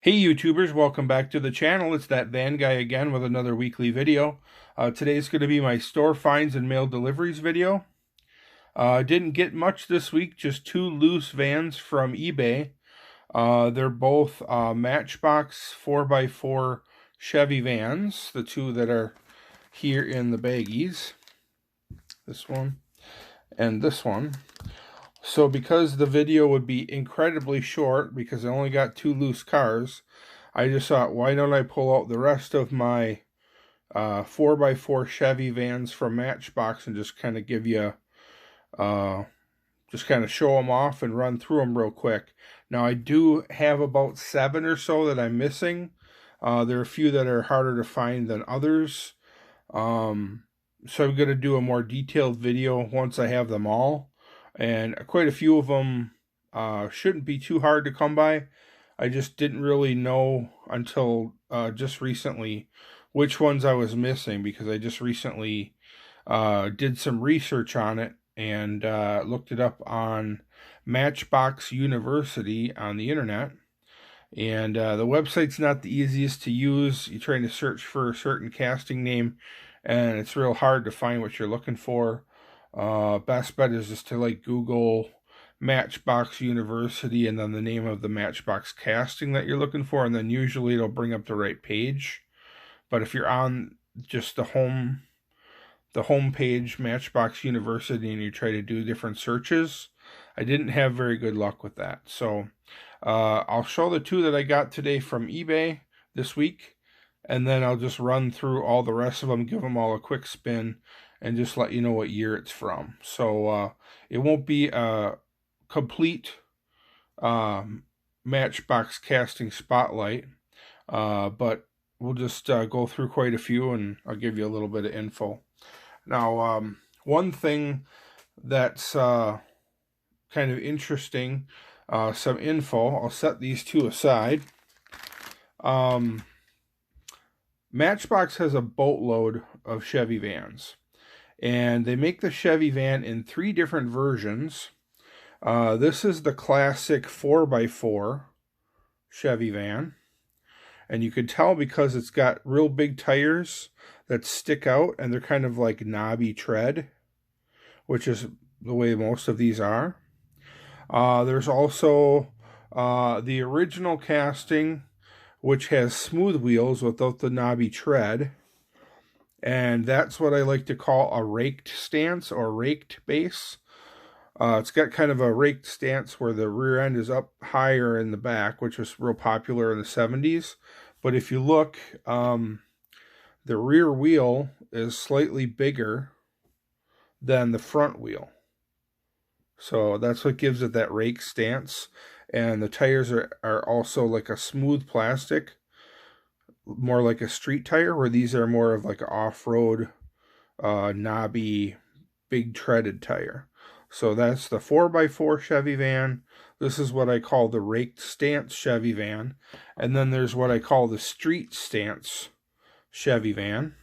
Hey YouTubers, welcome back to the channel. It's that van guy again with another weekly video. Today's going to be my store finds and mail deliveries video. Didn't get much this week, just two loose vans from eBay. They're both Matchbox 4x4 Chevy Vans, the two that are here in the baggies. This one and this one. So because the video would be incredibly short, because I only got two loose cars, I just thought, why don't I pull out the rest of my 4x4 Chevy Vans from Matchbox and just kind of give you, just kind of show them off and run through them real quick. Now I do have about 7 or so that I'm missing. There are a few that are harder to find than others. So I'm going to do a more detailed video once I have them all. And quite a few of them shouldn't be too hard to come by. I just didn't really know until just recently which ones I was missing, because I just recently did some research on it and looked it up on Matchbox University on the internet. And the website's not the easiest to use. You're trying to search for a certain casting name, and it's real hard to find what you're looking for. Best bet is just to like Google Matchbox University and then the name of the Matchbox casting that you're looking for, and then usually it'll bring up the right page. But if you're on just the home page, Matchbox University, and you try to do different searches, I didn't have very good luck with that. So I'll show the two that I got today from eBay this week, and then I'll just run through all the rest of them, give them all a quick spin, and just let you know what year it's from. So it won't be a complete Matchbox casting spotlight, but we'll just go through quite a few, and I'll give you a little bit of info. Now, one thing that's kind of interesting, some info, I'll set these two aside. Matchbox has a boatload of Chevy Vans, and they make the Chevy van in 3 different versions. This is the classic 4x4 Chevy van, and you could tell because it's got real big tires that stick out, and they're kind of like knobby tread, which is the way most of these are. There's also the original casting, which has smooth wheels without the knobby tread. And that's what I like to call a raked stance or raked base. It's got kind of a raked stance where the rear end is up higher in the back, which was real popular in the 70s. But if you look, the rear wheel is slightly bigger than the front wheel. So that's what gives it that rake stance. And the tires are also like a smooth plastic, more like a street tire, where these are more of like an off-road, knobby, big treaded tire. So that's the 4x4 Chevy van. This is what I call the raked stance Chevy van. And then there's what I call the street stance Chevy van.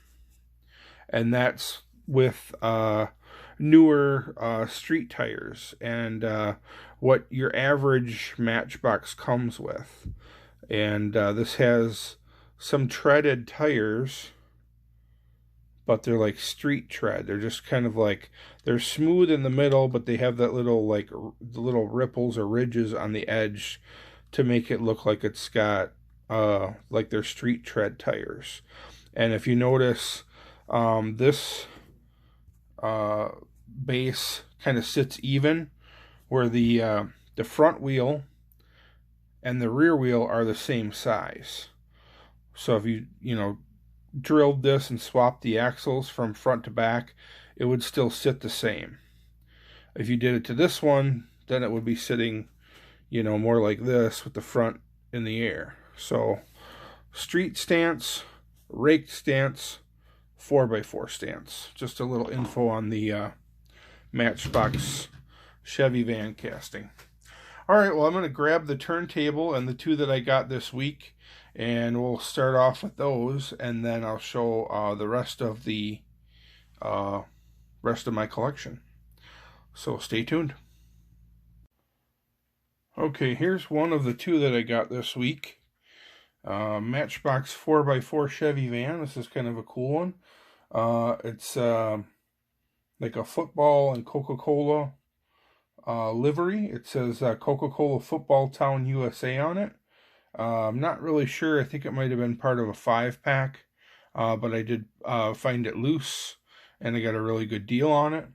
And that's with newer street tires and what your average Matchbox comes with. And this has some treaded tires, but they're like street tread. They're just kind of like, they're smooth in the middle, but they have that little like the little ripples or ridges on the edge to make it look like it's got like they're street tread tires. And if you notice, this base kind of sits even, where the front wheel and the rear wheel are the same size. So if you drilled this and swapped the axles from front to back, it would still sit the same. If you did it to this one, then it would be sitting, more like this with the front in the air. So street stance, raked stance, 4x4 stance. Just a little info on the Matchbox Chevy van casting. All right, well, I'm going to grab the turntable and the two that I got this week, and we'll start off with those, and then I'll show the rest of my collection. So stay tuned. Okay, here's one of the two that I got this week. Matchbox 4x4 Chevy van. This is kind of a cool one. It's like a football and Coca-Cola livery. It says Coca-Cola Football Town USA on it. I'm not really sure. I think it might have been part of a 5-pack, but I did find it loose, and I got a really good deal on it.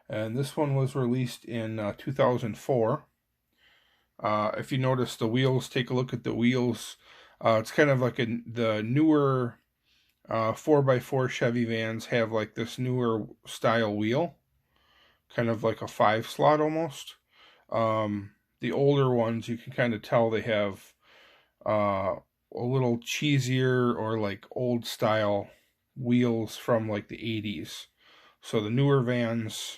And this one was released in 2004. If you notice the wheels, take a look at the wheels. It's kind of like the newer 4x4 Chevy Vans have like this newer style wheel, kind of like a 5-slot almost. The older ones, you can kind of tell they have a little cheesier or like old style wheels from like the 80s. So the newer vans,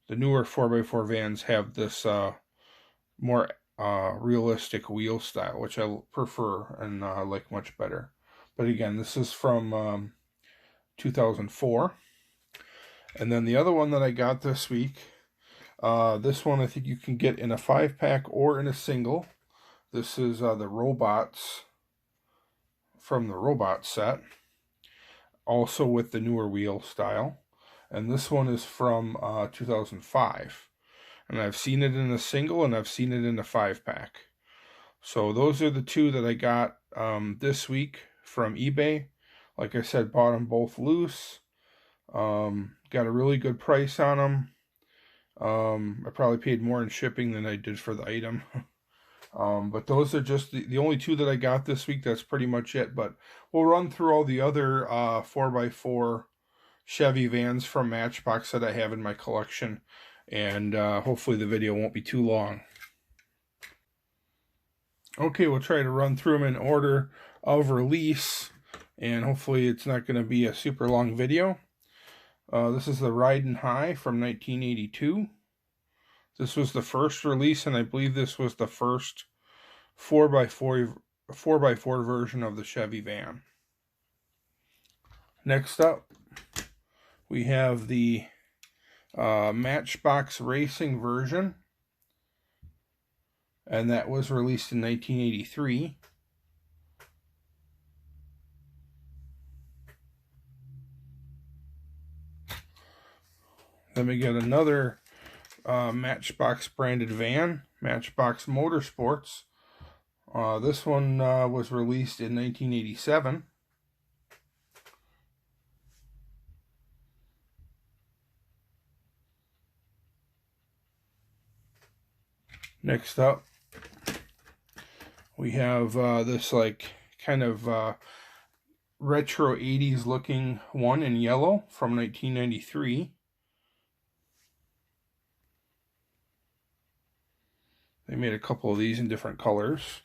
the newer 4x4 vans have this more realistic wheel style, which I prefer and like much better. But again, this is from 2004. And then the other one that I got this week, this one I think you can get in a 5-pack or in a single. This is the Robots from the Robot set, also with the newer wheel style. And this one is from 2005. And I've seen it in a single and I've seen it in a 5-pack. So those are the two that I got this week from eBay. Like I said, bought them both loose. Got a really good price on them. I probably paid more in shipping than I did for the item. But those are just the only two that I got this week. That's pretty much it. But we'll run through all the other 4x4 Chevy Vans from Matchbox that I have in my collection. And hopefully the video won't be too long. Okay, we'll try to run through them in order of release. And hopefully it's not going to be a super long video. This is the Ridin' High from 1982. This was the first release, and I believe this was the first 4x4 version of the Chevy van. Next up, we have the Matchbox Racing version, and that was released in 1983. Then we get another Matchbox branded van, Matchbox Motorsports. This one was released in 1987. Next up, we have this like kind of retro 80s looking one in yellow from 1993. They made a couple of these in different colors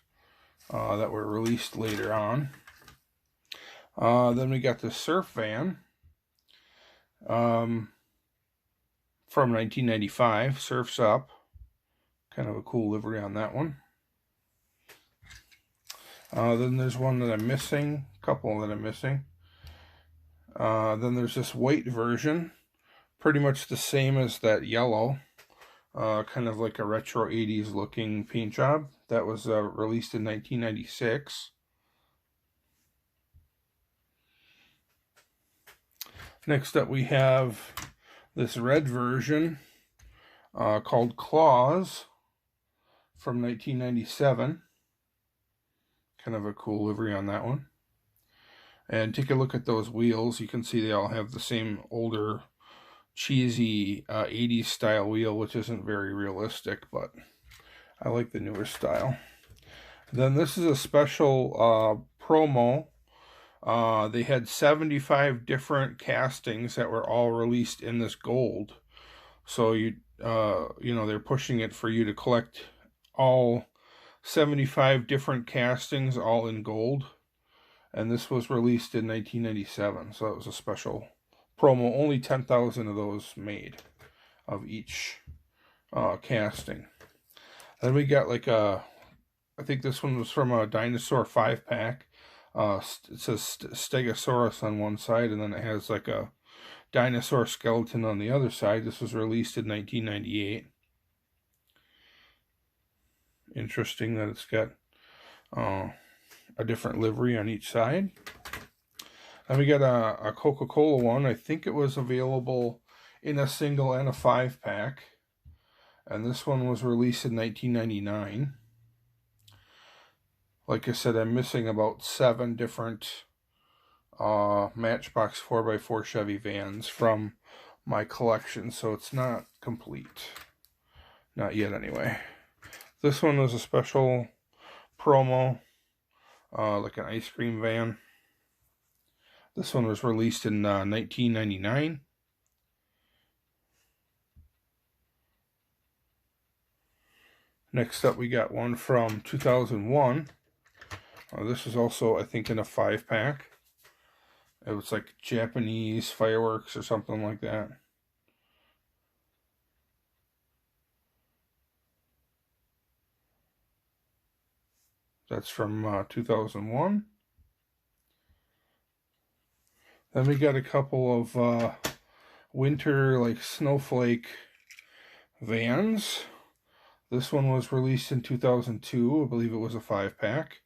that were released later on. Then we got the Surf Van from 1995, Surf's Up. Kind of a cool livery on that one. Then there's one that I'm missing, a couple that I'm missing. Then there's this white version, pretty much the same as that yellow. Kind of like a retro 80s looking paint job. That was released in 1996. Next up we have this red version called Claws from 1997. Kind of a cool livery on that one. And take a look at those wheels. You can see they all have the same older cheesy 80s style wheel, which isn't very realistic, but I like the newer style. Then this is a special promo. They had 75 different castings that were all released in this gold. So you know, they're pushing it for you to collect all 75 different castings all in gold. And this was released in 1997, so it was a special promo. Only 10,000 of those made of each casting. Then we got like I think this one was from a dinosaur 5-pack. It says Stegosaurus on one side, and then it has like a dinosaur skeleton on the other side. This was released in 1998. Interesting that it's got a different livery on each side. Then we got a Coca-Cola one. I think it was available in a single and a 5-pack. And this one was released in 1999. Like I said, I'm missing about 7 different Matchbox 4x4 Chevy Vans from my collection, so it's not complete. Not yet, anyway. This one was a special promo, like an ice cream van. This one was released in 1999. Next up, we got one from 2001. This is also, I think, in a 5-pack. It was like Japanese fireworks or something like that. That's from 2001. Then we got a couple of winter, like, snowflake vans. This one was released in 2002. I believe it was a 5-pack.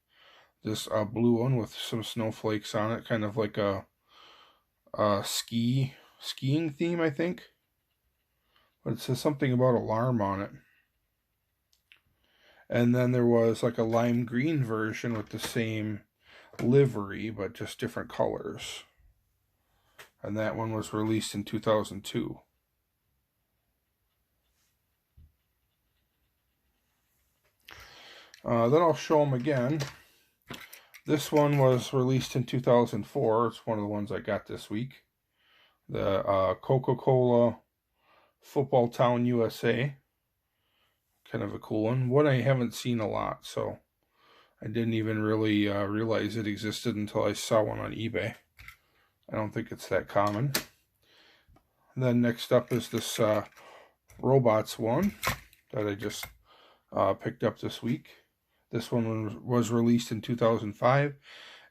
This blue one with some snowflakes on it, kind of like a skiing theme, I think. But it says something about alarm on it. And then there was like a lime green version with the same livery, but just different colors. And that one was released in 2002. Then I'll show them again. This one was released in 2004. It's one of the ones I got this week. The Coca-Cola Football Town USA. Kind of a cool one. One I haven't seen a lot, so I didn't even really realize it existed until I saw one on eBay. I don't think it's that common. And then next up is this Robots one that I just picked up this week. This one was released in 2005,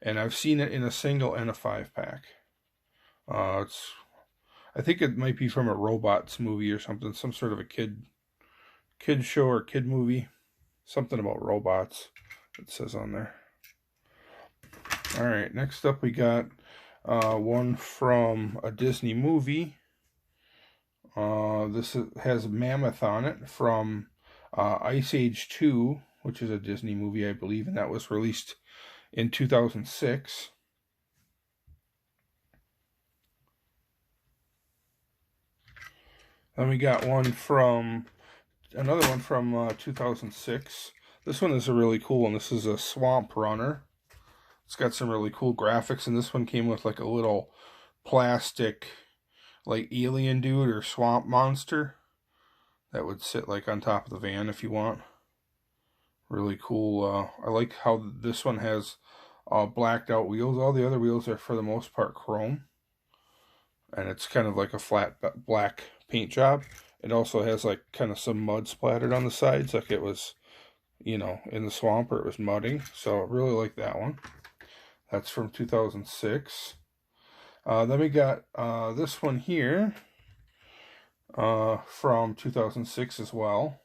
and I've seen it in a single and a 5-pack. I think it might be from a Robots movie or something, some sort of a kid show or kid movie. Something about robots, it says on there. Alright, next up we got one from a Disney movie. This has Mammoth on it from Ice Age 2, which is a Disney movie, I believe, and that was released in 2006. Then we got another one from 2006. This one is a really cool one. This is a Swamp Runner. It's got some really cool graphics, and this one came with like a little plastic, like alien dude or swamp monster that would sit like on top of the van if you want. Really cool. I like how this one has blacked out wheels. All the other wheels are for the most part chrome, and it's kind of like a flat black paint job. It also has like kind of some mud splattered on the sides, like it was, you know, in the swamp or it was mudding. So I really like that one. That's from 2006. Then we got this one here from 2006 as well.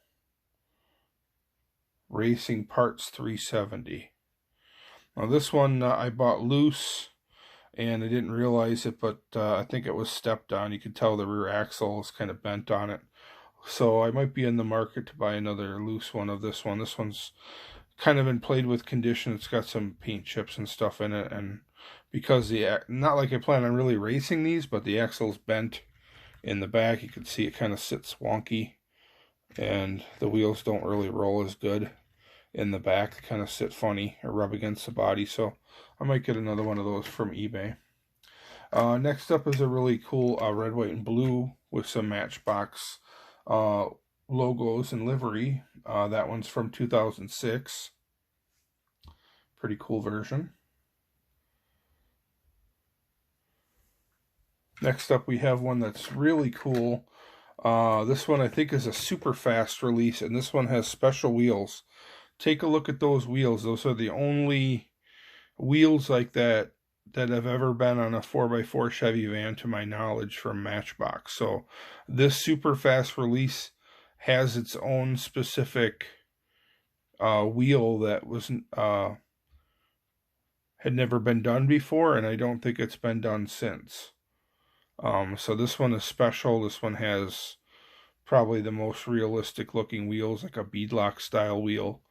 Racing Parts 370. Now this one I bought loose, and I didn't realize it, but I think it was stepped on. You could tell the rear axle is kind of bent on it. So I might be in the market to buy another loose one of this one. This one's kind of in played with condition. It's got some paint chips and stuff in it, and because not like I plan on really racing these, but the axle's bent in the back, you can see it kind of sits wonky, and the wheels don't really roll as good in the back. They kind of sit funny or rub against the body, so I might get another one of those from eBay. Next up is a really cool red, white, and blue with some Matchbox logos and livery. That one's from 2006. Pretty cool version. Next up we have one that's really cool. This one I think is a super fast release, and this one has special wheels. Take a look at those wheels. Those are the only wheels like that have ever been on a 4x4 Chevy van to my knowledge from Matchbox. So this super fast release has its own specific wheel that was had never been done before, and I don't think it's been done since. So this one is special. This one has probably the most realistic looking wheels, like a beadlock style wheel.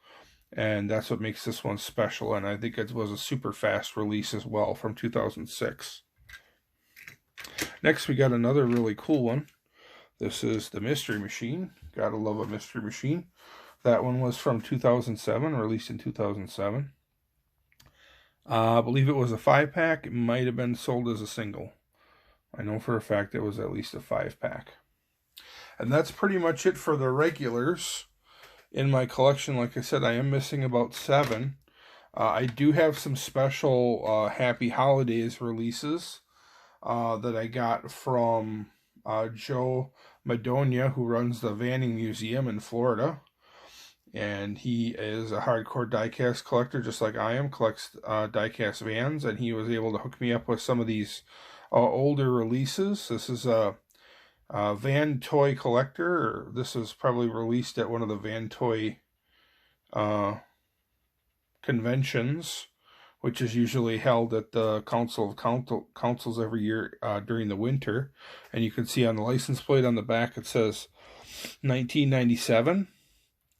And that's what makes this one special. And I think it was a super fast release as well from 2006. Next, we got another really cool one. This is the Mystery Machine. Gotta love a Mystery Machine. That one was from 2007, released in 2007. I believe it was a 5-pack. It might have been sold as a single. I know for a fact it was at least a 5-pack. And that's pretty much it for the regulars in my collection. Like I said, I am missing about 7. I do have some special Happy Holidays releases that I got from Joe Madonia, who runs the Vanning Museum in Florida. And he is a hardcore diecast collector, just like I am, collects diecast vans, and he was able to hook me up with some of these older releases. This is a van toy collector. This is probably released at one of the van toy conventions, which is usually held at the Council of Councils every year during the winter. And you can see on the license plate on the back it says 1997.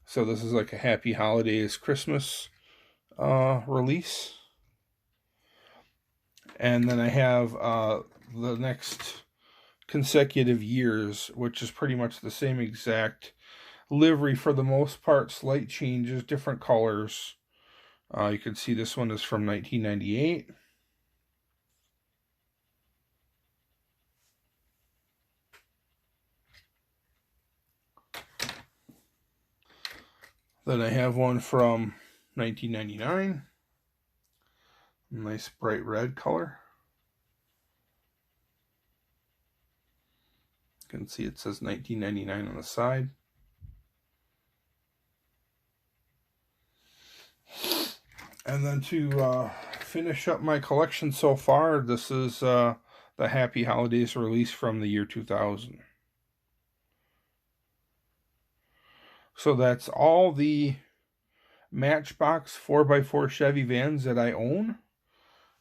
So this is like a Happy Holidays Christmas release. And then I have the next consecutive years, which is pretty much the same exact livery for the most part, slight changes, different colors. You can see this one is from 1998. Then I have one from 1999. Nice bright red color. You can see it says 1999 on the side. And then to finish up my collection so far, this is the Happy Holidays release from the year 2000. So that's all the Matchbox 4x4 Chevy Vans that I own.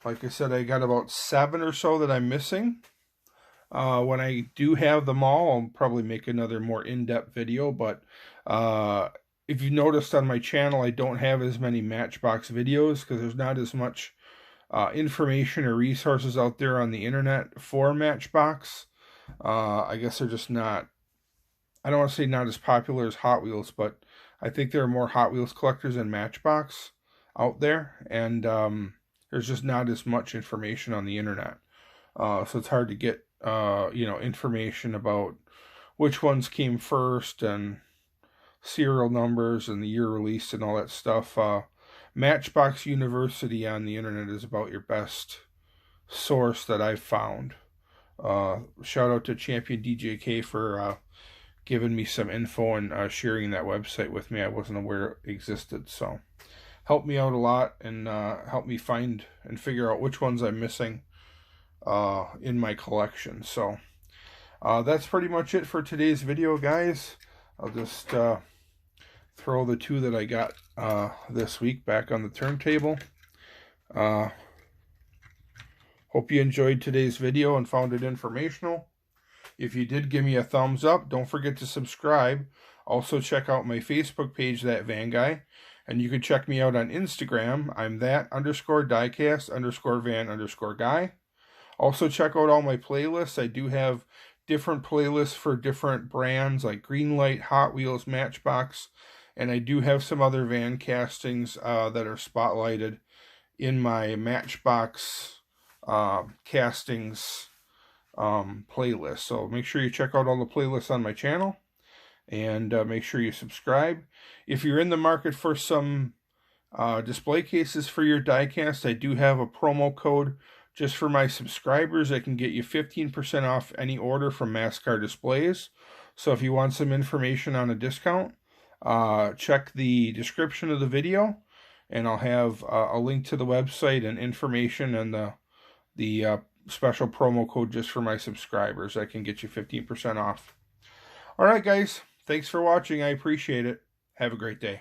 Like I said, I got about 7 or so that I'm missing. When I do have them all, I'll probably make another more in-depth video. But if you noticed on my channel, I don't have as many Matchbox videos because there's not as much information or resources out there on the internet for Matchbox. I guess they're just not, I don't want to say not as popular as Hot Wheels, but I think there are more Hot Wheels collectors than Matchbox out there. And there's just not as much information on the internet. So it's hard to get, information about which ones came first and serial numbers and the year released and all that stuff. Matchbox University on the internet is about your best source that I've found. Shout out to Champion DJK for giving me some info and sharing that website with me. I wasn't aware it existed, so helped me out a lot and helped me find and figure out which ones I'm missing in my collection. So that's pretty much it for today's video, guys. I'll just throw the 2 that I got this week back on the turntable. Hope you enjoyed today's video and found it informational. If you did, give me a thumbs up. Don't forget to subscribe. Also check out my Facebook page, That Van Guy. And you can check me out on Instagram. I'm that_diecast_van_guy. Also check out all my playlists. I do have different playlists for different brands like Greenlight, Hot Wheels, Matchbox. And I do have some other van castings that are spotlighted in my Matchbox castings playlist. So make sure you check out all the playlists on my channel. And make sure you subscribe. If you're in the market for some display cases for your diecast, I do have a promo code just for my subscribers. I can get you 15% off any order from Mascar Displays. So if you want some information on a discount, check the description of the video, and I'll have a link to the website and information and the special promo code just for my subscribers. I can get you 15% off. All right, guys. Thanks for watching. I appreciate it. Have a great day.